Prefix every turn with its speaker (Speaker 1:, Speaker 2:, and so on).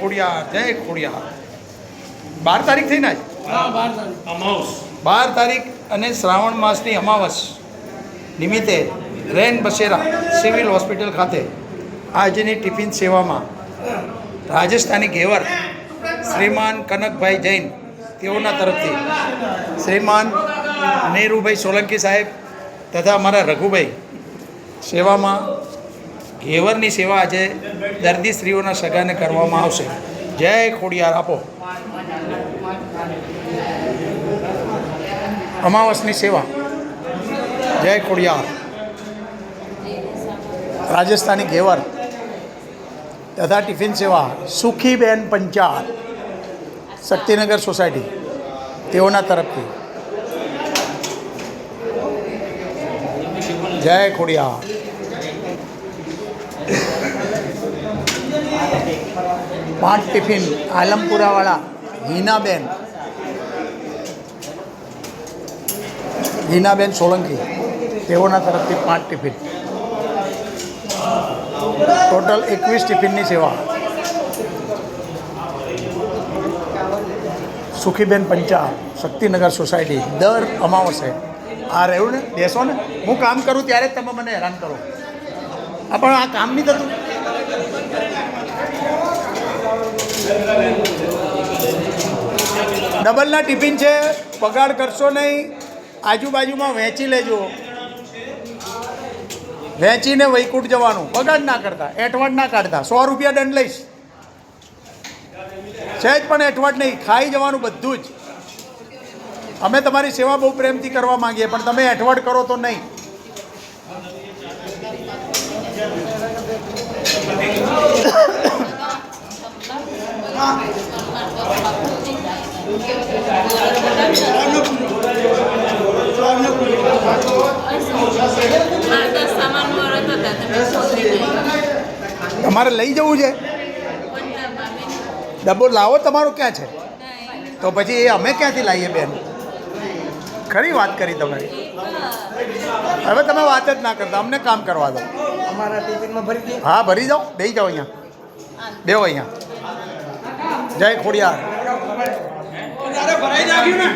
Speaker 1: ખોડિયાર, જય ખોડિયાર. 12 તારીખ થઈ ને આજ? 12 તારીખ અને શ્રાવણ માસની અમાવસ નિમિત્તે રેન બસેરા સિવિલ હોસ્પિટલ ખાતે આજની ટિફિન સેવામાં રાજસ્થાની ઘેવર શ્રીમાન કનકભાઈ જૈન તેઓના તરફથી શ્રીમાન નેરુભાઈ સોલંકી સાહેબ તથા અમારા રઘુભાઈ સેવામાં ઘેવરની સેવા આજે દર્દી સ્ત્રીઓના સગાને કરવામાં આવશે. જય ખોડિયાર. આપો અમાવસની સેવા. જય ખોડિયાર. રાજસ્થાની ઘેવર તથા ટિફિન સેવા સુખીબેન પંચાલ શક્તિનગર સોસાયટી તેઓના તરફથી જય ખોડિયાર. પાંચ ટિફિન આલમપુરાવાળા હિનાબેન સોલંકી તેઓના તરફથી 5 ટિફિન. ટોટલ 21 ટિફિનની સેવા. સુખીબેન પંચાલ શક્તિનગર સોસાયટી દર અમાવસે. આ રહ્યું ને, બેસો ને, હું કામ કરું ત્યારે જ તમે મને હેરાન કરો. પણ આ કામ નહીં થતું. ડબલના ટિફિન છે, પગાર કરશો નહીં. આજુબાજુમાં વહેંચી લેજો. વહેંચીને વૈકુંઠ જવાનું. બગાડ ના કરતા, એઠવાડ ના કાઢતા. 100 રૂપિયા દંડ લઈશ. સહેજ પણ એઠવાડ નહીં, ખાઈ જવાનું બધું જ. અમે તમારી સેવા બહુ પ્રેમથી કરવા માંગીએ, પણ તમે એઠવાડ કરો તો નહીં. તમારે લઈ જવું છે? ડબ્બો લાવો તમારો ક્યાં છે? તો પછી એ અમે ક્યાંથી લાવીએ બેન? ખરી વાત કરી તમે. હવે તમે વાત જ ના કરતા, અમને કામ કરવા દો.
Speaker 2: અમારા ટિફિનમાં ભરી દે.
Speaker 1: હા ભરી જાઓ, દઈ જાઓ. અહીંયા બેવો. અહીંયા જય ખોડિયાર.
Speaker 2: ભરાઈ નાખ્યું ને.